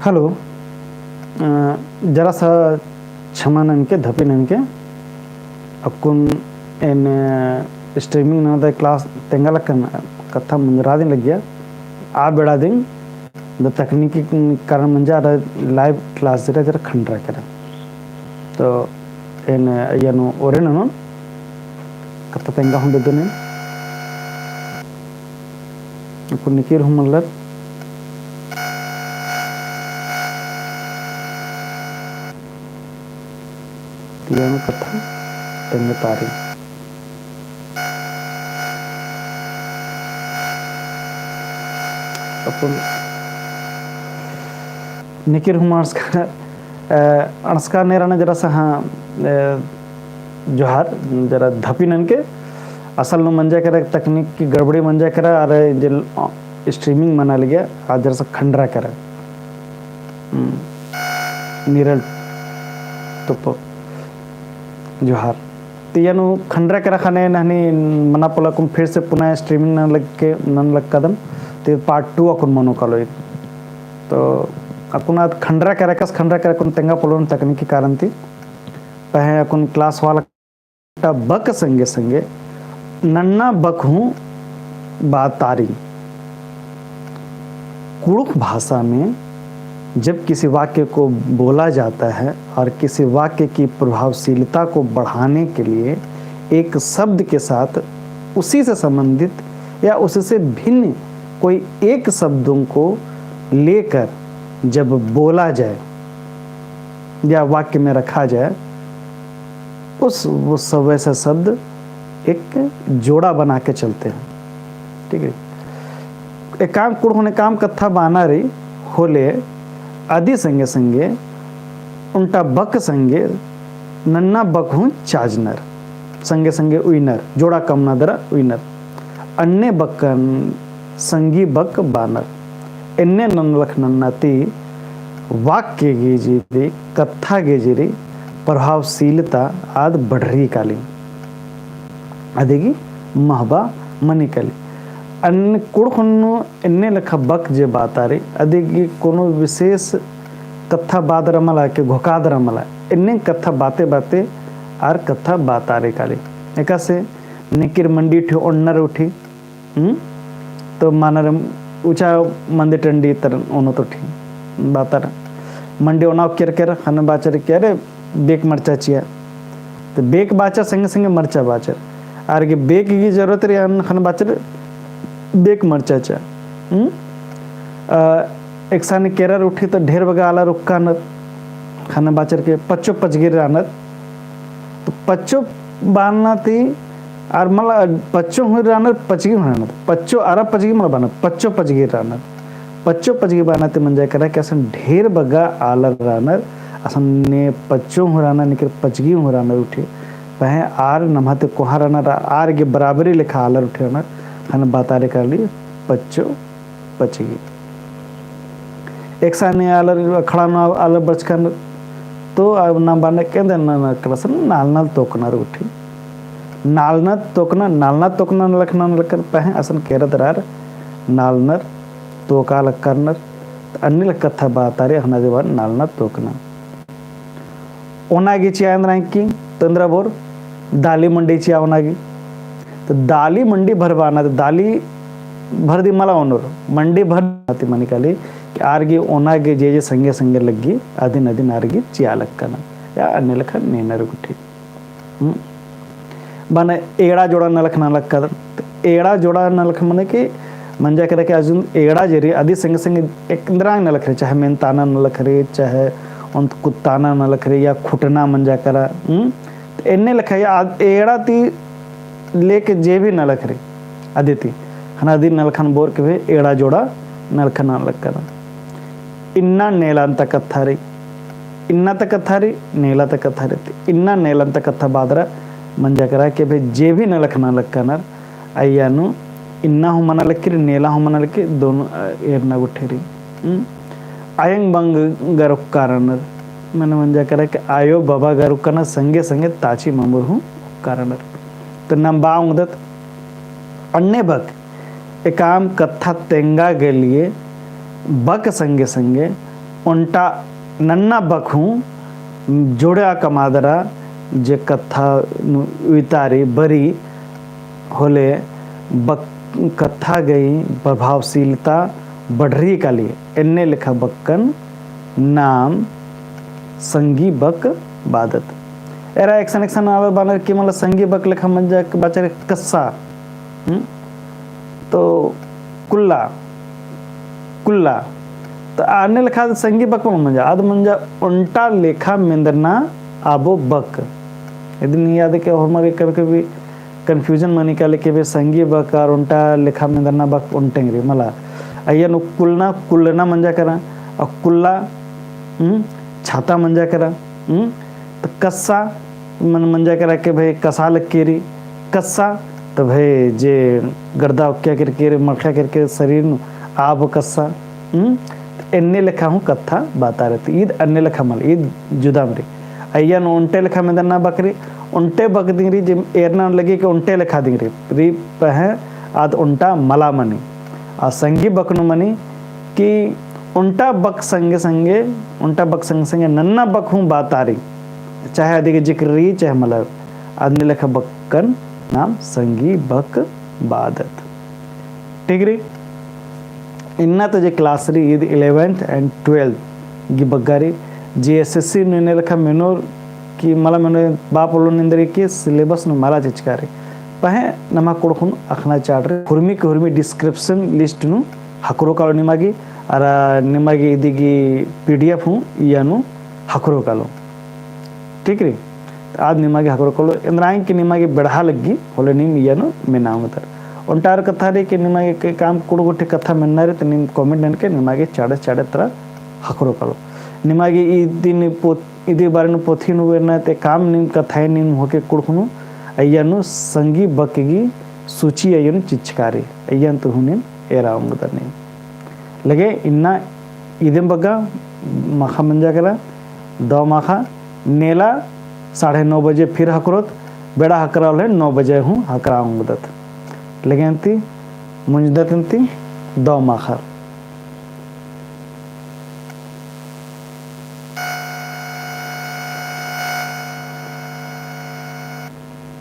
Hello जरा सा क्षमा ननके धपी ननके अक्कुन एन स्ट्रीमिंग नद क्लास तेंगलकन कथा मुंजरादिन लग गया आ बेड़ा दिन द तकनीकी कारण मंजा लाइव क्लास जरा जरा खंडरा करें तो एन यनु ओरे ननो कथा तेंगा हम देदने अक्कुन निकिर हम मल्लर तियानु कथा तेंगे तारी अपन निकिर हुमार्स का अणस्का नेराने जरा सा हाँ जोहार जरा धपीनन के असल नो मंजा करे तकनीक की गड़बड़ी मंजा करे अरे जल स्ट्रीमिंग मना लिया आज जरा सा खंडरा करे निरल तो जोहार तियानु खंडरा करा खाने नहनी मना पोला कुम फिर से पुनः स्ट्रीमिंग नन लग कदम ते पार्ट 2 अकुन मनो कलो तो अकुन खंडरा करा कुन तेंगा पोलोन तकनीकी कारण थी पहे अकुन क्लास वाला बक संगे संगे नन्ना बक हूँ बात तारी कुड़ुक भाषा में जब किसी वाक्य को बोला जाता है और किसी वाक्य की प्रभावशीलता को बढ़ाने के लिए एक शब्द के साथ उसी से संबंधित या उससे भिन्न कोई एक शब्दों को लेकर जब बोला जाए या वाक्य में रखा जाए वो सब वैसा शब्द एक जोड़ा बना के चलते हैं। ठीक है, एक काम कुड़ होने काम कथा बाना रही होले आदि संगे संगे उल्टा बक संगे नन्ना बक हूँ चाजनर संगे संगे उइनर जोड़ा कम नदरा उइनर अन्य बक्कन संगी बक बानर इन्ने नन्नलख नन्नाती वाक्य गेजिरी कथा गेजिरी प्रभावशीलता आद बढ़री काली अदेगी महबा मनी काली अन्य कुड़खनु इन्ने लखा बक जे बात आ रही अदेगी कोनो विशेष कथा बात रमला के घोकाद रमला इन्ने कथा बाते बाते आर कथा बात आ रही काली एका से निकिर मंडी उठी ओन्नर उठी तो मानर ऊंचा मंदिर टंडी तर ओनो तो ठी बातर मंडी ओनाव केर हन बाचर के अरे बेक मरचा चिया तो बेक बाचा संगे संगे मरचा बाचर आर के बेक की जरूरत रही हन बाचर बेक मरचा चा एक सानी केरर उठी तो ढेर बगा आला रुक्का नर खाना बाचर के पच्चो पचगिर रानत तो पच्चो बानना थी और मला पच्चो हुई रानर पचगी रानत पच्चो आरा पचगी मला बानत पच्चो पचगिर रानर पच्चो पचगी बानते मन जाए करा कि असन ढेर बगा आला रानर असन ने पच्चो हुई रानर निकर पचगी हुई रानर उठी वह आर नमाते कोहा रानर आर के बराबरी लिखा आलर उठे रानर खाना बातारे कर ली पच्चो पचगी एक साने आलर खड़ा ना आलर बचकन तो ना बाने केंद्र ना कलसन नालनाल तोकनर उठी नालना तोकना लखना लकर पहे असन केरत रार नालनर तोका लकरनर अन्य कथा बातारे हना देवा नालना तोकना ओनागी चियांद्रा की तंद्रा बोर दाली मंडी चिया ओनागी तो दाली मंडी भरवाना तो दाली भर दी मला ओनर मंडी भर आती मनी काली कि आरगी ओनागे जे संगे संगे लगी आदिन आदिन आरगी चिया लक्कना या अन्य लखा नेनर गुठी बने एड़ा जोड़ा नलख नलक कदर एड़ा जोड़ा नलख मने कि मंजा करे कि अजुन एड़ा जेरी आदि संगे संगे एक इंद्रांग नलख रे चाहे मेनताना नलख रे चाहे उन कुत्ताना नलख रे या खुटना मंजा करा तो इन्ने लखा या एड़ा ती लेके जे भी नलख रे आदिति हना आदि नलखन बोर के भी एड़ा जोड़ा नलखन नलक करा इन्ना नेलांत कथा रे इन्ना तक कथा रे नेला तक कथा रे इन्ना नेलांत कथा बादरा मंजा करा कि भाई जे भी नलख नलक कनर अय्यानु इन्ना हो मना लक्की नेला हो मना लक्की दोनों एरना गुठेरी आयंग बंग गरुक कारणर मैंने मंजा करा कि आयो बाबा गरुक कना संगे संगे ताची ममुर हूँ कारणर तो नंबाऊंग दत अन्य बक एकाम कथा तेंगा के लिए बक संगे संगे उंटा नन्ना बखूं जोड़ा कमादरा जे कथा वितारी बरी होले बक कथा गई प्रभावशीलता बढ़री का लिए एन्ने लिखा बक्कन नाम संगी बक बादत एरा एक्शन एक्शन आवर बानर की मतलब संगी बक लिखा मंजा बचर कस्सा तो कुल्ला कुल्ला तो आने लिखा संगी बक मंजा आद मंजा उल्टा लेखा मिंदरना आबो बक यदि नहीं याद है कि हमारे कभी कभी कन्फ्यूजन मनी का लेके भी संगी बक और उल्टा लेखा मिंदरना बक उल्टेंगे मला अय्यन कुलना कुलना मंजा करा और कुल्ला छाता मंजा करा तो कस्सा मन मंजा करा के भाई कसा लग केरी कस्सा तो भाई जे गर्दा क्या करके मरखा करके शरीर नु आब कस्सा एन्ने लिखा हूँ कथा बाता रहती ईद अन्य लिखा मल ईद जुदा मरी अय्यन उल्टे लिखा में दन्ना बकरी उल्टे बक दिंगरी जिम एरना लगी कि उल्टे लिखा दिंगरी री पह आद उल्टा मला मनी आ संगी बकनु मनी कि उल्टा बक संगे संगे उल्टा बक संगे संगे नन्ना बक हूँ बात आ रही चाहे आदि के जिक्र रही चाहे मतलब आदमी लिखा बक्कन नाम संगी बक बादत ठीक रही इन्ना तो जे क्लास रही ईद 11th and 12th गी बग्गारी GSSC ने लिखा मेनोर कि मला मेनो बाप लोन इंदरी के सिलेबस नु मला चिचकारी पहे नमा कोडखुन अखना चाड्रे हुर्मी डिस्क्रिप्शन लिस्ट नु हकरो कालो निमागी अर निमागी इदिगी PDF हूँ यानु हकरो कालो ठीक री आज निमागी हकरो कालो इंद्राइन की निमागी बढ़ा लगी होले निम यानु मेनाऊंग तर उल्टार कथा रे कि निमागी के काम कुड़गुट्टे कथा मेन्ना रे तो निम कमेंट नन के निमागी चाड़े तरह हकरो कालो निमागी इदी बारे नु पोथी नु वेरना ते काम निम कथाए निम होके कुड़खुनु अय्यनु संगी बकगी सूची अय्यनु चिचकारी अय्यन तो हुनिम एरा उंगदने लगे इन्ना इदम बग्गा माखा मंजा करा दो माखा नेला 9:30 बजे फिर हकरोत बेड़ा हकरा है 9 बजे हूँ हकरा उंगदत लगे मुंजदत दो माखा